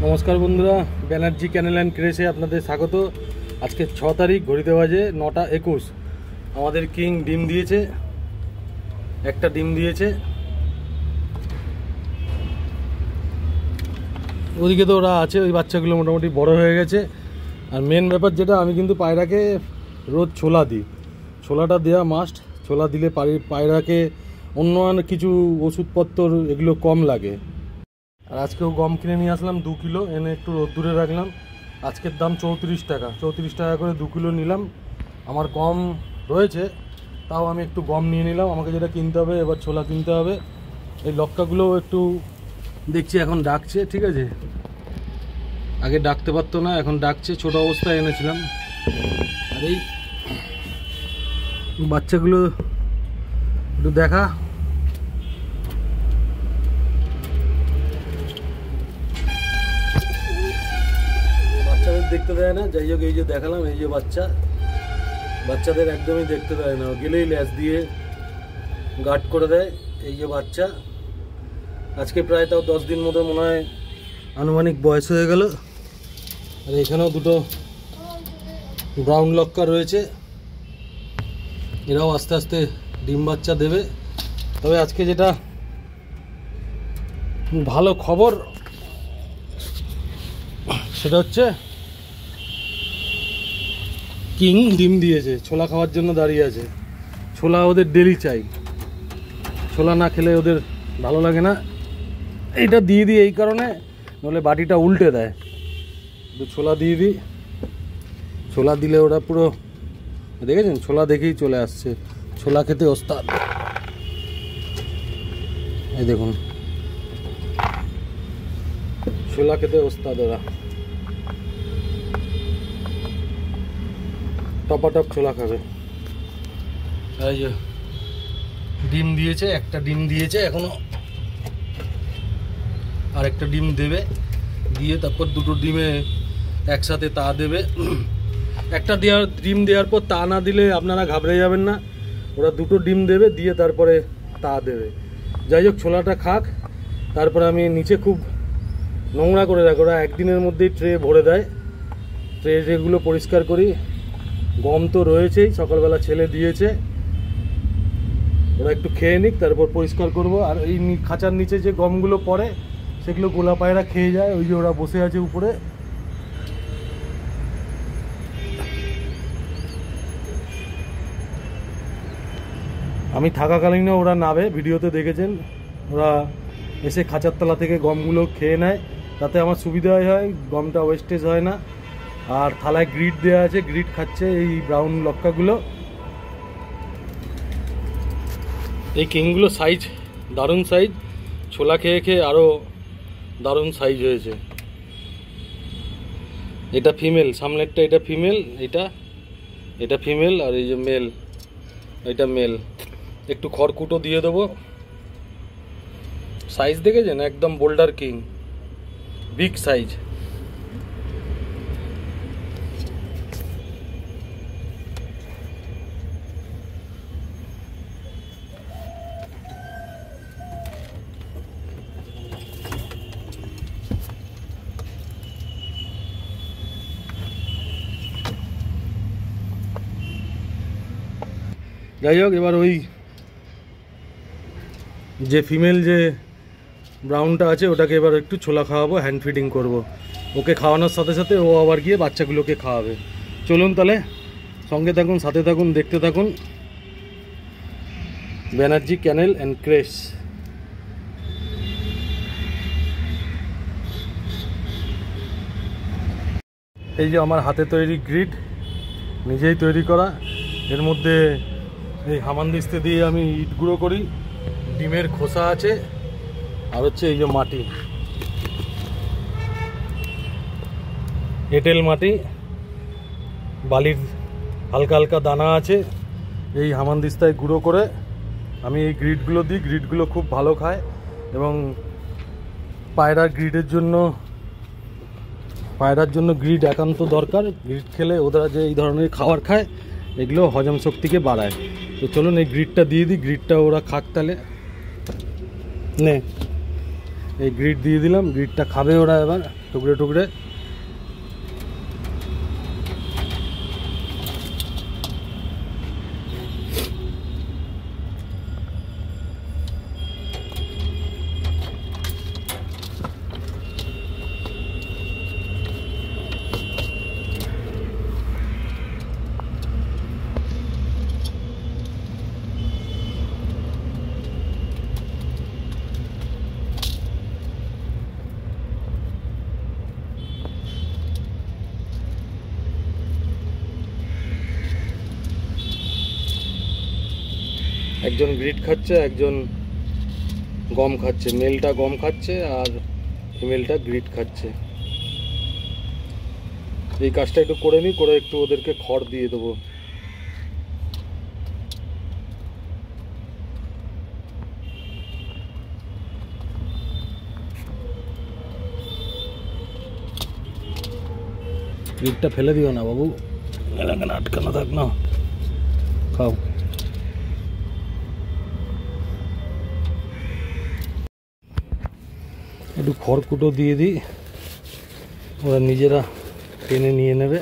নমস্কার বন্ধুরা, ব্যানার্জি ক্যানেল অ্যান্ড ক্রেশে আপনাদের স্বাগত। আজকে 6 তারিখ, ঘড়িতে বাজে 9টা 21। আমাদের কিং ডিম দিয়েছে, একটা ডিম দিয়েছে। ওদিকে তো ওরা আছে, ওই বাচ্চাগুলো মোটামুটি বড় হয়ে গেছে। আর মেন ব্যাপার যেটা, আমি কিন্তু পায়রাকে রোজ ছোলা দিই। ছোলাটা দেওয়া মাস্ট। ছোলা দিলে পায়রাকে অন্য কিছু ওষুধপত্র এগুলো কম লাগে। আর আজকেও গম কিনে নিয়ে আসলাম 2 কিলো, এনে একটু রোদ্দুরে রাখলাম। আজকের দাম 34 টাকা। 34 টাকা করে 2 কিলো নিলাম। আমার গম রয়েছে, তাও আমি একটু গম নিয়ে নিলাম। আমাকে যেটা কিনতে হবে, এবার ছোলা কিনতে হবে। এই লক্কাগুলোও একটু দেখছি এখন ডাকছে, ঠিক আছে। আগে ডাকতে পারতো না, এখন ডাকছে। ছোট অবস্থায় এনেছিলাম। আর এই বাচ্চাগুলো একটু দেখা। বাচ্চাদের দেখতে দেয় না, যাই হোক এই যে দেখালাম, এই যে বাচ্চাদের একদমই দেখতে দেয় না, গেলেই ল্যাস দিয়ে গার্ড করে দেয়। এই যে বাচ্চা, আজকে প্রায় তাও 10 দিন মতো মনে হয় আনুমানিক বয়স হয়ে গেল। আর এখানেও দুটো ব্রাউন লক্কা রয়েছে, এরাও আস্তে আস্তে ডিম বাচ্চা দেবে। তবে আজকে যেটা ভালো খবর সেটা হচ্ছে কিং ডিম দিয়েছে, ছোলা খাওয়ার জন্য দাঁড়িয়ে আছে। ছোলা ওদের ডেলি চাই, ছোলা না খেলে ওদের ভালো লাগে না। এইটা দিয়ে দিই এই কারণে, নাহলে বাটিটা উল্টে দেয়। ছোলা দিয়ে দিই, ছোলা দিলে ওরা পুরো দেখেছেন, ছোলা দেখেই চলে আসছে। ছোলা খেতে ওস্তাদ। এই দেখুন, ছোলা খেতে ওস্তাদ ওরা। টপাটপ ছোলা খাবে। এই যে ডিম দিয়েছে, একটা ডিম দিয়েছে, এখনো আর একটা ডিম দেবে। দিয়ে তারপর দুটো ডিমে একসাথে তা দেবে। একটা ডিম দেওয়ার পর তা না দিলে আপনারা ঘাবড়ে যাবেন না। ওরা দুটো ডিম দেবে, দিয়ে তারপরে তা দেবে। যাই হোক, ছোলাটা খাক। তারপরে আমি নিচে খুব নোংরা করে রাখি, ওরা একদিনের মধ্যেই ট্রে ভরে দেয়। ট্রেগুলো পরিষ্কার করি। গম তো রয়েছেই, সকালবেলা ছেলে দিয়েছে, ওরা একটু খেয়ে নিক, তারপর পরিষ্কার করব। আর এই খাঁচার নিচে যে গমগুলো পড়ে, সেগুলো গোলা পায়রা খেয়ে যায়। ওই যে ওরা বসে আছে উপরে। আমি থাকাকালীনও ওরা নাবে, ভিডিওতে দেখেছেন। ওরা এসে খাঁচার তলা থেকে গমগুলো খেয়ে নেয়, তাতে আমার সুবিধা হয়, গমটা ওয়েস্টেজ হয় না। আর থালায় গ্রিড দেওয়া আছে, গ্রিড খাচ্ছে এই ব্রাউন লক্কাগুলো। এই কিংগুলো সাইজ দারুণ সাইজ, ছোলা খেয়ে খেয়ে আরও দারুণ সাইজ হয়েছে। এটা ফিমেল, সামনেরটা এটা ফিমেল, এটা ফিমেল। আর এই যে মেল, এটা মেল। একটু খড়কুটো দিয়ে দেবো। সাইজ দেখেছেন, একদম বোল্ডার কিং, বিগ সাইজ। যাই হোক, এবার ওই যে ফিমেল যে ব্রাউনটা আছে, ওটাকে এবার একটু ছোলা খাওয়াবো, হ্যান্ড ফিডিং করব। ওকে খাওয়ানোর সাথে সাথে ও আবার গিয়ে বাচ্চাগুলোকে খাওয়াবে। চলুন তাহলে, সঙ্গে থাকুন, সাথে থাকুন, দেখতে থাকুন ব্যানার্জি ক্যানেল অ্যান্ড ক্রেশ। এই যে আমার হাতে তৈরি গ্রিড, নিজেই তৈরি করা। এর মধ্যে এই হামানদিস্তে দিয়ে আমি ইট গুঁড়ো করি, ডিমের খোসা আছে, আর হচ্ছে এই যে মাটি, এঁটেল মাটি, বালির হালকা হালকা দানা আছে। এই হামানদিস্তায় গুঁড়ো করে আমি এই গ্রিডগুলো দিই। গ্রিডগুলো খুব ভালো খায়, এবং পায়রার জন্য গ্রিড একান্ত দরকার। গ্রিড খেলে ওরা যে এই ধরনের খাবার খায়, এগুলো হজম শক্তিকে বাড়ায়। তো চলুন এই গ্রিডটা দিয়ে দিই, গ্রিডটা ওরা খাক। তাহলে নে এই গ্রিড দিয়ে দিলাম, গ্রিডটা খাবে ওরা এবার টুকরে টুকরে। একজন গ্রিড খাচ্ছে, একজন গম খাচ্ছে। মেলটা গম খাচ্ছে আর ফিমেলটা গ্রিড খাচ্ছে। এই কাজটা একটু করে নিই, করে একটু ওদেরকে খড় দিয়ে দেবো। গ্রিডটা ফেলে দিও না বাবু, এলাকায় আটকানো থাক না, খাও। একটু খড়কুটো দিয়ে দিই, ওরা নিজেরা টেনে নিয়ে নেবে।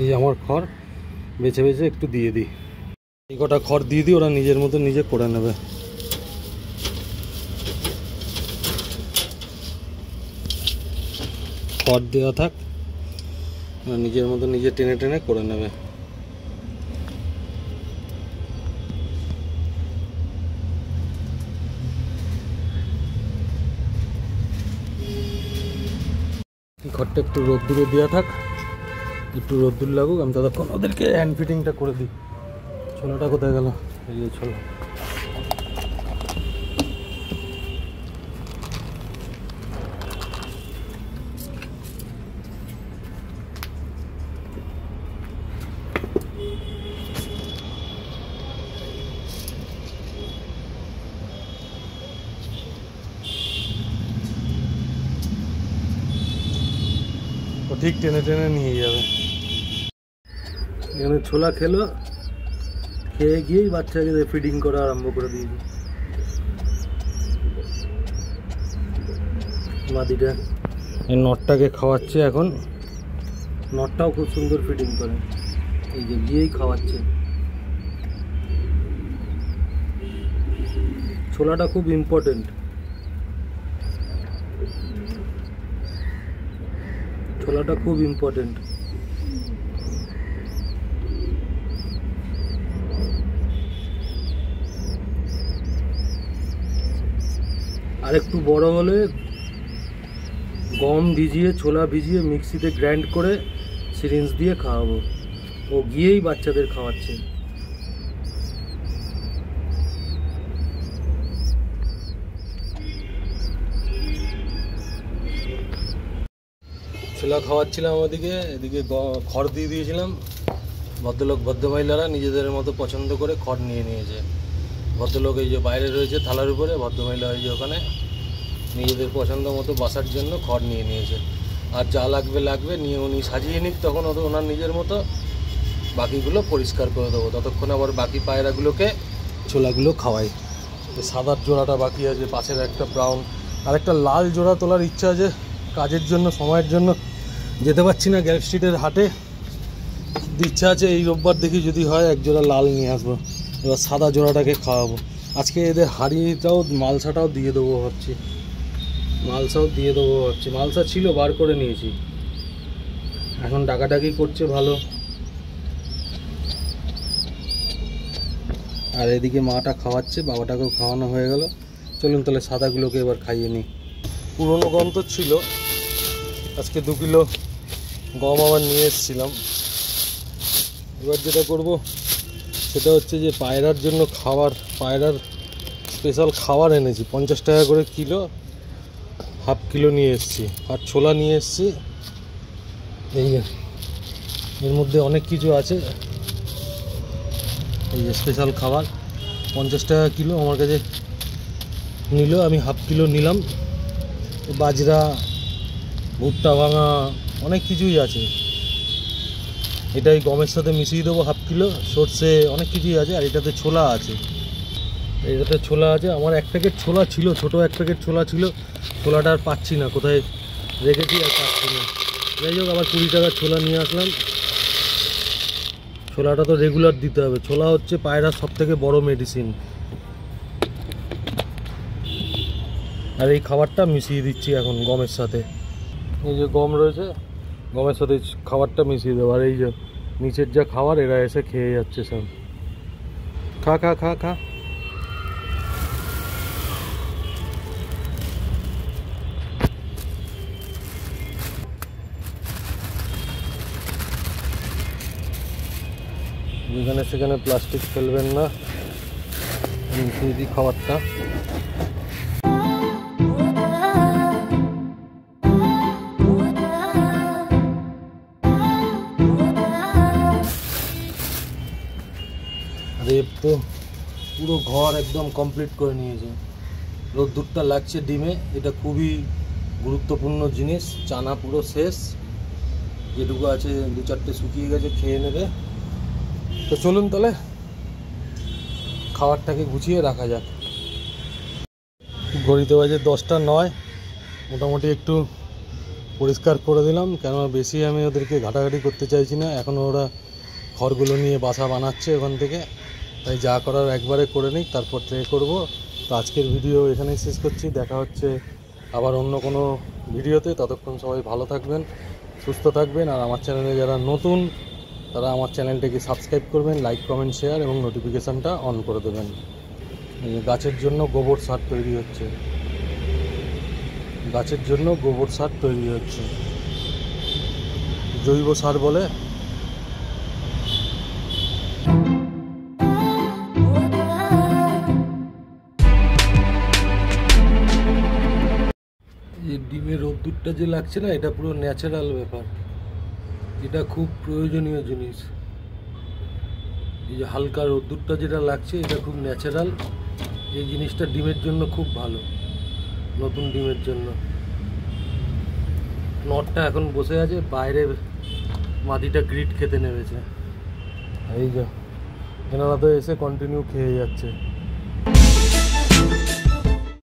এই যে আমার খড় বেছে বেছে একটু দিয়ে দিই, এই কটা খড় দিয়ে দিই, ওরা নিজের মতো নিজে করে নেবে। খড় দেওয়া থাক, ওরা নিজের মতো নিজে টেনে টেনে করে নেবে। খড়টা একটু রোদ্দুরে দেওয়া থাক, একটু রোদ্দুর লাগুক, আমি ততক্ষণ ওদেরকে হ্যান্ড ফিটিংটা করে দিই। ছোলাটা কোথায় গেল? এই যে ছোলা। ঠিক টেনে টেনে নিয়ে যাবে। এখানে ছোলা খেলো, খেয়ে গিয়েই বাচ্চাকে ফিডিং করা আরম্ভ করে দিয়েছি। মাদিটা এই নটটাকে খাওয়াচ্ছে এখন, নটটাও খুব সুন্দর ফিডিং করে, এই যে গিয়েই খাওয়াচ্ছে। ছোলাটা খুব ইম্পর্টেন্ট, ছোলাটা খুব ইম্পর্টেন্ট। আর একটু বড় হলে গম ভিজিয়ে ছোলা ভিজিয়ে মিক্সিতে গ্রাইন্ড করে সিরিঞ্জ দিয়ে খাওয়াবো। ও গিয়েই বাচ্চাদের খাওয়াচ্ছে। ছোলা খাওয়াচ্ছিলাম ওদিকে, এদিকে খড় দিয়ে দিয়েছিলাম। ভদ্রলোক ভদ্রমহিলারা নিজেদের মতো পছন্দ করে খড় নিয়ে নিয়েছে। ভদ্রলোক এই যে বাইরে রয়েছে থালার উপরে, ভদ্রমহিলা এই যে ওখানে নিজেদের পছন্দ মতো বাসার জন্য খড় নিয়ে নিয়েছে। আর যা লাগবে লাগবে নিয়ে উনি সাজিয়ে নিক, তখন ওনার নিজের মতো বাকিগুলো পরিষ্কার করে দেবো। ততক্ষণ আবার বাকি পায়রাগুলোকে ছোলাগুলো খাওয়াই। সাদার জোড়াটা বাকি আছে, পাশের একটা ব্রাউন আর একটা লাল জোড়া তোলার ইচ্ছা আছে। কাজের জন্য সময়ের জন্য যেতে পারছি না গ্যাপ স্ট্রিটের হাটে, ইচ্ছা আছে এই রোববার দেখি যদি হয় এক জোড়া লাল নিয়ে আসবো। এবার সাদা জোড়াটাকে খাওয়াবো। আজকে এদের হাঁড়িটাও মালসাটাও দিয়ে দেবো ভাবছি, মালসাও দিয়ে দেবো ভাবছি। মালসা ছিল, বার করে নিয়েছি, এখন ডাকাডাকি করছে ভালো। আর এদিকে মাটা খাওয়াচ্ছে, বাবাটাকেও খাওয়ানো হয়ে গেল। চলুন তাহলে সাদাগুলোকে এবার খাইয়ে নিই। পুরনো গম তো ছিল, আজকে 2 কিলো গম আবার নিয়ে এসেছিলাম। এবার যেটা করব সেটা হচ্ছে যে পায়রার জন্য খাবার, পায়রার স্পেশাল খাবার এনেছি। 50 টাকা করে কিলো, হাফ কিলো নিয়ে এসেছি। আর ছোলা নিয়ে এসেছি। এই এর মধ্যে অনেক কিছু আছে। এই যে স্পেশাল খাবার 50 টাকা কিলো আমার কাছে নিল, আমি হাফ কিলো নিলাম। বাজরা, ভুট্টা ভাঙা, অনেক কিছুই আছে। এটা এই গমের সাথে মিশিয়ে দেবো হাফ কিলো। সর্ষে অনেক কিছুই আছে, আর এটাতে ছোলা আছে, এটাতে ছোলা আছে। আমার এক প্যাকেট ছোলা ছিল, ছোটো এক প্যাকেট ছোলা ছিল, ছোলাটা আর পাচ্ছি না, কোথায় রেখেছি আর পাচ্ছি না। যাই হোক, আবার 20 টাকার ছোলা নিয়ে আসলাম। ছোলাটা তো রেগুলার দিতে হবে, ছোলা হচ্ছে পায়রার সবথেকে বড় মেডিসিন। আর এই খাবারটা মিশিয়ে দিচ্ছি এখন গমের সাথে। এই যে গম রয়েছে, গমের সাথে খাবারটা মিশিয়ে দেবো। আর এই যে নিচের যা খাবার, এরা এসে খেয়ে যাচ্ছে সব। খা খা খা খা। যেখানে সেখানে প্লাস্টিক ফেলবেন না, মিশিয়ে দিই খাবারটা। রেপ তো পুরো ঘর একদম কমপ্লিট করে নিয়েছে। রোদ্দুরটা লাগছে ডিমে, এটা খুবই গুরুত্বপূর্ণ জিনিস। চানা পুরো শেষ, যেটুকু আছে 2-4টে শুকিয়ে গেছে, খেয়ে নেবে। তো চলুন তাহলে খাবারটাকে গুছিয়ে রাখা যাক। ঘড়িতে বাজে 10টা 9। মোটামুটি একটু পরিষ্কার করে দিলাম, কেননা বেশি আমি ওদেরকে ঘাটাঘাটি করতে চাইছি না। এখনও ওরা খড়গুলো নিয়ে বাসা বানাচ্ছে ওখান থেকে, তাই যা করার একবারে করে নিই, তারপর ট্রে করব। তো আজকের ভিডিও এখানেই শেষ করছি, দেখা হচ্ছে আবার অন্য কোনো ভিডিওতে। ততক্ষণ সবাই ভালো থাকবেন, সুস্থ থাকবেন। আর আমার চ্যানেলে যারা নতুন, তারা আমার চ্যানেলটাকে সাবস্ক্রাইব করবেন, লাইক কমেন্ট শেয়ার এবং নোটিফিকেশানটা অন করে দেবেন। গাছের জন্য গোবর সার তৈরি হচ্ছে, গাছের জন্য গোবর সার তৈরি হচ্ছে, জৈব সার বলে। এই ডিমের রোদ্দুরটা যে লাগছে না, এটা পুরো ন্যাচারাল ব্যাপার, এটা খুব প্রয়োজনীয় জিনিস। এই যে হালকা রোদ্দুরটা যেটা লাগছে, এটা খুব ন্যাচারাল। এই জিনিসটা ডিমের জন্য খুব ভালো, নতুন ডিমের জন্য। নটটা এখন বসে আছে বাইরে, মাটিটা গ্রিট খেতে নেমেছে। এই যে এনারা তো এসে কন্টিনিউ খেয়ে যাচ্ছে।